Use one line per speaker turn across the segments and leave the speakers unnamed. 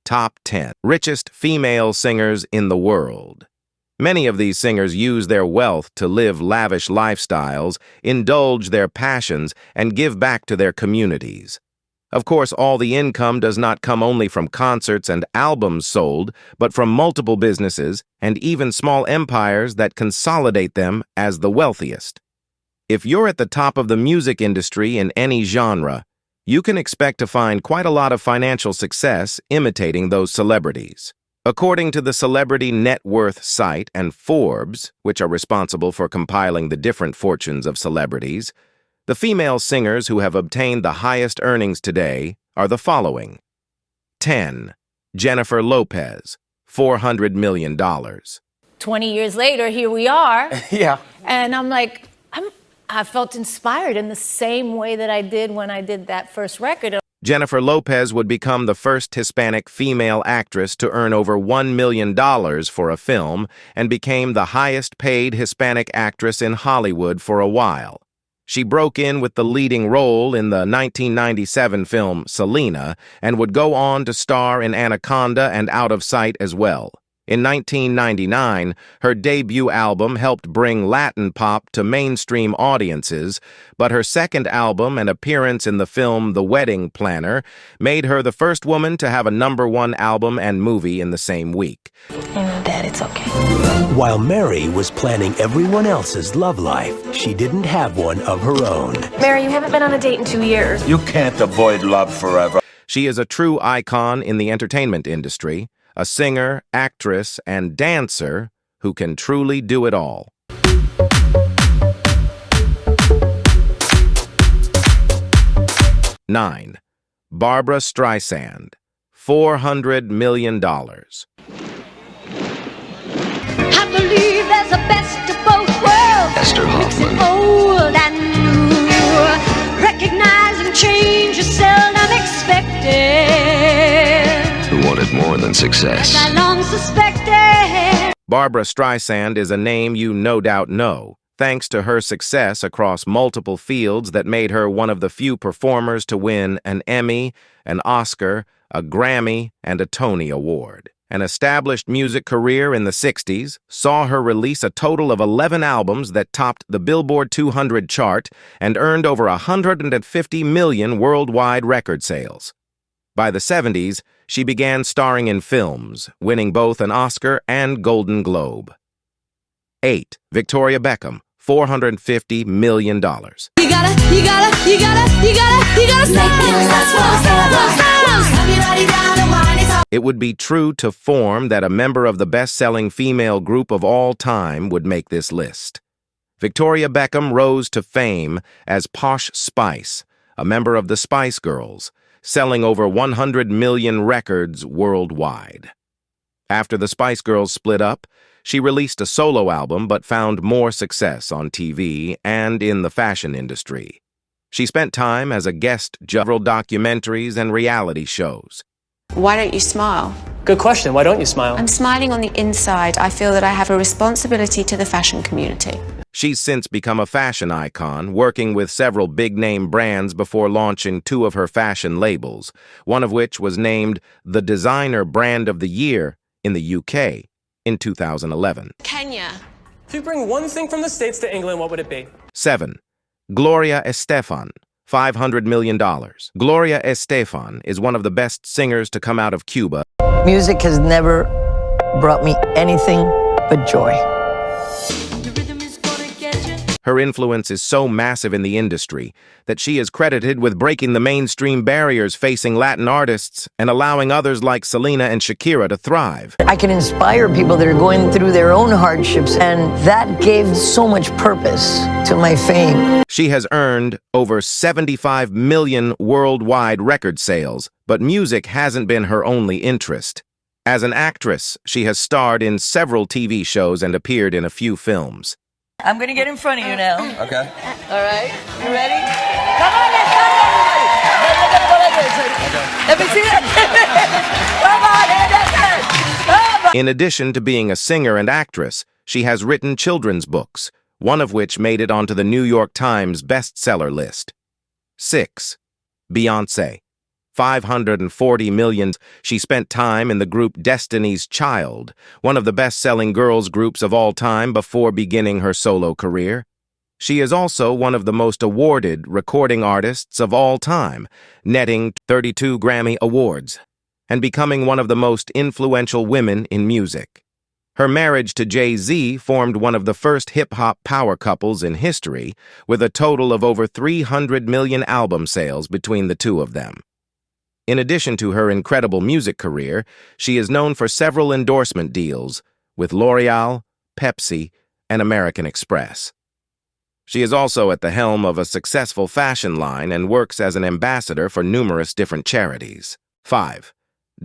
Top 10 Richest female singers in the world. Many of these singers use their wealth to live lavish lifestyles, indulge their passions, and give back to their communities. Of course, all the income does not come only from concerts and albums sold, but from multiple businesses and even small empires that consolidate them as the wealthiest. If you're at the top of the music industry in any genre, you can expect to find quite a lot of financial success imitating those celebrities. According to the Celebrity Net Worth site and Forbes, which are responsible for compiling the different fortunes of celebrities, the female singers who have obtained the highest earnings today are the following. 10. Jennifer Lopez, $400 million.
20 years later, here we are.
Yeah.
And I'm like, I felt inspired in the same way that I did when I did that first record.
Jennifer Lopez would become the first Hispanic female actress to earn over $1 million for a film and became the highest-paid Hispanic actress in Hollywood for a while. She broke in with the leading role in the 1997 film Selena and would go on to star in Anaconda and Out of Sight as well. In 1999, her debut album helped bring Latin pop to mainstream audiences, but her second album and appearance in the film The Wedding Planner made her the first woman to have a #1 album and movie in the same week.
And Dad, it's okay.
While Mary was planning everyone else's love life, she didn't have one of her own.
Mary, you haven't been on a date in 2 years.
You can't avoid love forever.
She is a true icon in the entertainment industry, a singer, actress, and dancer who can truly do it all. Nine. Barbra Streisand, $400 million.
I believe there's a best of both worlds.
Esther Hoffman.
Old and new. Recognizing change is seldom expected.
Who wanted more than success.
I long suspected.
Barbra Streisand is a name you no doubt know, thanks to her success across multiple fields that made her one of the few performers to win an Emmy, an Oscar, a Grammy, and a Tony Award. An established music career in the 60s saw her release a total of 11 albums that topped the Billboard 200 chart and earned over 150 million worldwide record sales. By the 70s, she began starring in films, winning both an Oscar and Golden Globe. 8. Victoria Beckham, $450 million.
You gotta
It would be true to form that a member of the best-selling female group of all time would make this list. Victoria Beckham rose to fame as Posh Spice, a member of the Spice Girls, selling over 100 million records worldwide. After the Spice Girls split up, she released a solo album but found more success on TV and in the fashion industry. She spent time as a guest judge on several documentaries and reality shows.
Why don't you smile?
Good question. Why don't you smile?
I'm smiling on the inside. I feel that I have a responsibility to the fashion community.
She's since become a fashion icon, working with several big-name brands before launching 2 of her fashion labels, one of which was named the Designer Brand of the Year in the UK in 2011.
Kenya.
If you bring one thing from the States to England, what would it be?
7. Gloria Estefan, $500 million. Gloria Estefan is one of the best singers to come out of Cuba.
Music has never brought me anything but joy.
Her influence is so massive in the industry that she is credited with breaking the mainstream barriers facing Latin artists and allowing others like Selena and Shakira to thrive.
I can inspire people that are going through their own hardships, and that gave so much purpose to my fame.
She has earned over 75 million worldwide record sales, but music hasn't been her only interest. As an actress, she has starred in several TV shows and appeared in a few films.
I'm going to get in front of you now.
Okay.
All right? You ready? Come on, let's go, everybody. Let me see that. Come on,
In addition to being a singer and actress, she has written children's books, one of which made it onto the New York Times bestseller list. 6. Beyoncé, 540 million. She spent time in the group Destiny's Child, one of the best-selling girls groups of all time before beginning her solo career. She is also one of the most awarded recording artists of all time, netting 32 Grammy Awards, and becoming one of the most influential women in music. Her marriage to Jay-Z formed one of the first hip-hop power couples in history, with a total of over 300 million album sales between the two of them. In addition to her incredible music career, she is known for several endorsement deals with L'Oreal, Pepsi, and American Express. She is also at the helm of a successful fashion line and works as an ambassador for numerous different charities. 5.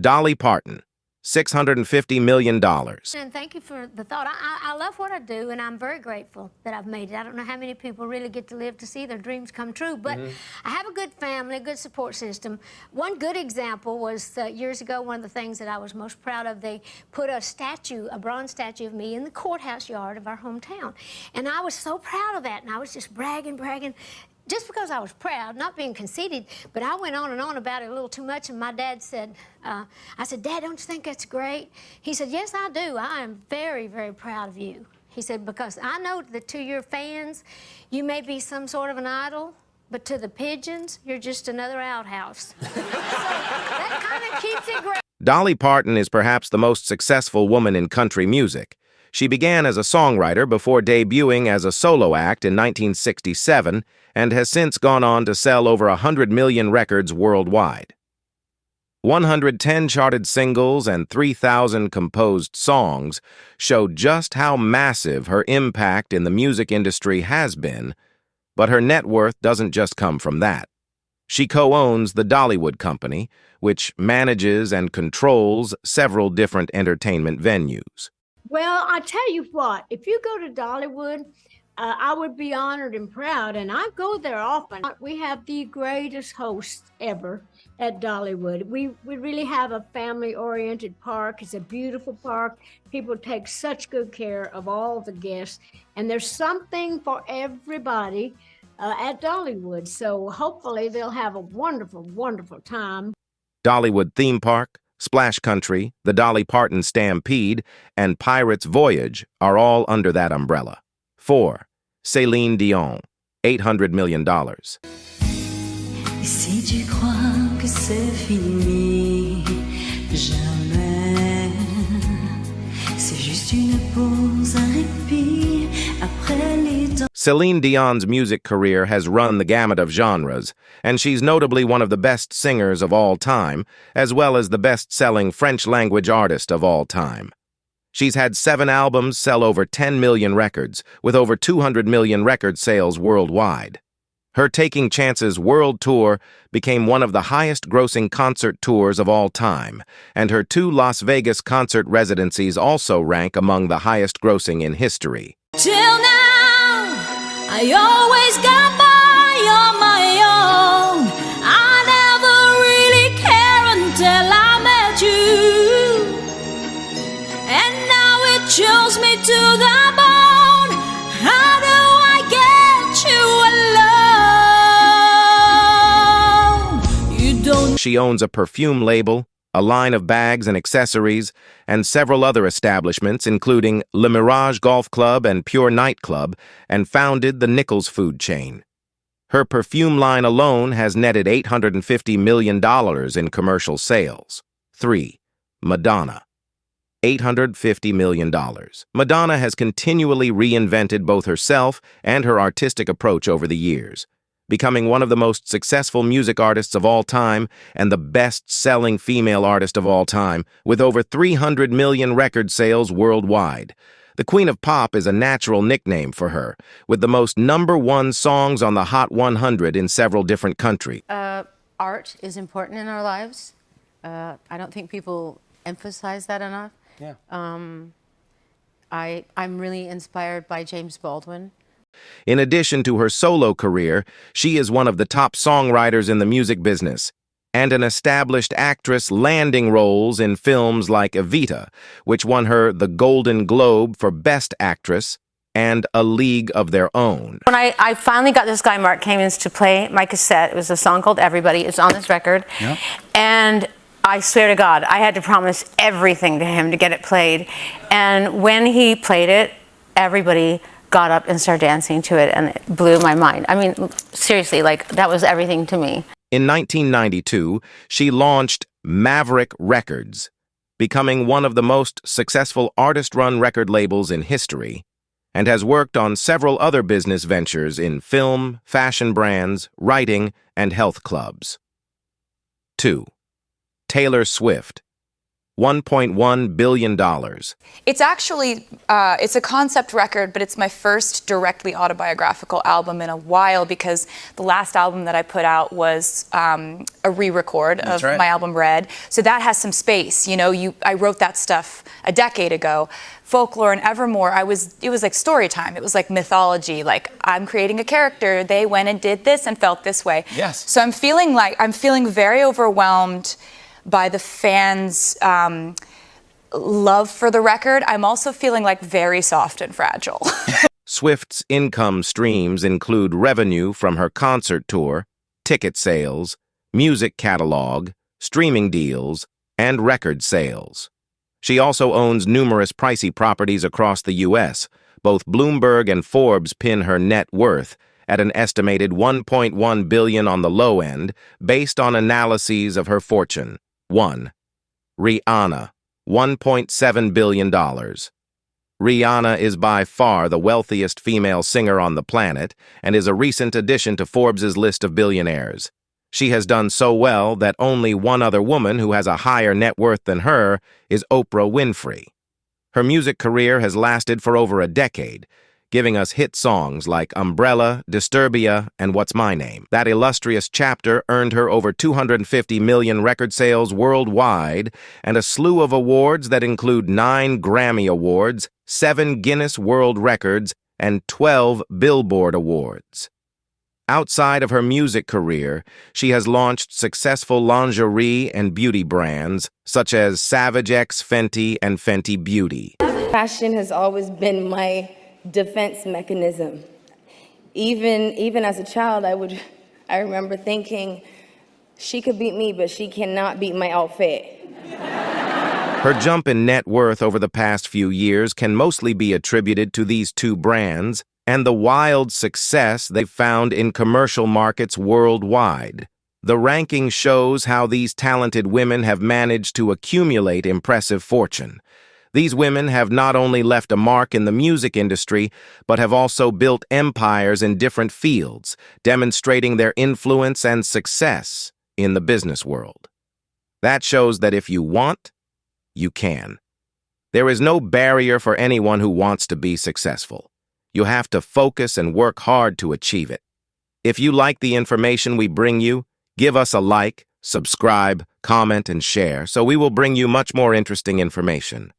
Dolly Parton, $650 million.
And thank you for the thought. I love what I do, and I'm very grateful that I've made it. I don't know how many people really get to live to see their dreams come true, but I have a good family, a good support system. One good example was years ago, one of the things that I was most proud of, they put a statue, a bronze statue of me in the courthouse yard of our hometown. And I was so proud of that, and I was just bragging. Just because I was proud, not being conceited, but I went on and on about it a little too much, and my dad said, I said, Dad, don't you think that's great? He said, yes, I do. I am very, very proud of you. He said, because I know that to your fans, you may be some sort of an idol, but to the pigeons, you're just another outhouse. So that kind of keeps it great.
Dolly Parton is perhaps the most successful woman in country music. She began as a songwriter before debuting as a solo act in 1967 and has since gone on to sell over 100 million records worldwide. 110 charted singles and 3,000 composed songs show just how massive her impact in the music industry has been, but her net worth doesn't just come from that. She co-owns the Dollywood Company, which manages and controls several different entertainment venues.
Well, I tell you what, if you go to Dollywood, I would be honored and proud, and I go there often. We have the greatest hosts ever at Dollywood. We really have a family-oriented park. It's a beautiful park. People take such good care of all the guests, and there's something for everybody at Dollywood. So hopefully they'll have a wonderful, wonderful time.
Dollywood Theme Park, Splash Country, the Dolly Parton Stampede, and Pirates Voyage are all under that umbrella. 4. Celine Dion, $800 million.
Si tu crois que c'est fini, jamais. C'est juste une pause, un répit après les temps.
Celine Dion's music career has run the gamut of genres, and she's notably one of the best singers of all time, as well as the best-selling French-language artist of all time. She's had 7 albums sell over 10 million records, with over 200 million record sales worldwide. Her Taking Chances World Tour became one of the highest-grossing concert tours of all time, and her 2 Las Vegas concert residencies also rank among the highest-grossing in history.
Till now, I always got by on my own. I never really cared until I met you. And now it chills me to the bone. How do I get you alone? You don't.
She owns a perfume label, a line of bags and accessories, and several other establishments, including Le Mirage Golf Club and Pure Nightclub, and founded the Nichols food chain. Her perfume line alone has netted $850 million in commercial sales. 3. Madonna, $850 million. Madonna has continually reinvented both herself and her artistic approach over the years, becoming one of the most successful music artists of all time and the best-selling female artist of all time, with over 300 million record sales worldwide. The Queen of Pop is a natural nickname for her, with the most #1 songs on the Hot 100 in several different countries.
Art is important in our lives. I don't think people emphasize that enough.
Yeah.
I'm really inspired by James Baldwin.
In addition to her solo career, she is one of the top songwriters in the music business and an established actress landing roles in films like Evita, which won her the Golden Globe for Best Actress, and A League of Their Own.
When I finally got this guy, Mark Kamens, to play my cassette, it was a song called Everybody. It's on this record.
Yeah.
And I swear to God, I had to promise everything to him to get it played. And when he played it, everybody got up and started dancing to it, and it blew my mind. I mean, seriously, like, that was everything to me.
In 1992, she launched Maverick Records, becoming one of the most successful artist-run record labels in history, and has worked on several other business ventures in film, fashion brands, writing, and health clubs. 2. Taylor Swift, $1.1 billion.
It's actually, it's a concept record, but it's my first directly autobiographical album in a while, because the last album that I put out was a re-record of my album Red. So that has some space. You know, I wrote that stuff a decade ago. Folklore and Evermore, it was like story time. It was like mythology. Like, I'm creating a character. They went and did this and felt this way.
Yes.
So I'm feeling very overwhelmed by the fans' love for the record. I'm also feeling like very soft and fragile.
Swift's income streams include revenue from her concert tour, ticket sales, music catalog, streaming deals, and record sales. She also owns numerous pricey properties across the U.S. Both Bloomberg and Forbes pin her net worth at an estimated $1.1 billion on the low end, based on analyses of her fortune. 1. Rihanna, $1.7 billion. Rihanna is by far the wealthiest female singer on the planet and is a recent addition to Forbes' list of billionaires. She has done so well that only one other woman who has a higher net worth than her is Oprah Winfrey. Her music career has lasted for over a decade, giving us hit songs like Umbrella, Disturbia, and What's My Name. That illustrious chapter earned her over 250 million record sales worldwide and a slew of awards that include 9 Grammy Awards, 7 Guinness World Records, and 12 Billboard Awards. Outside of her music career, she has launched successful lingerie and beauty brands such as Savage X Fenty and Fenty Beauty.
Fashion has always been my defense mechanism. Even as a child, I remember thinking, she could beat me, but she cannot beat my outfit.
Her jump in net worth over the past few years can mostly be attributed to these 2 brands and the wild success they've found in commercial markets worldwide. The ranking shows how these talented women have managed to accumulate impressive fortune. These women have not only left a mark in the music industry, but have also built empires in different fields, demonstrating their influence and success in the business world. That shows that if you want, you can. There is no barrier for anyone who wants to be successful. You have to focus and work hard to achieve it. If you like the information we bring you, give us a like, subscribe, comment, and share, so we will bring you much more interesting information.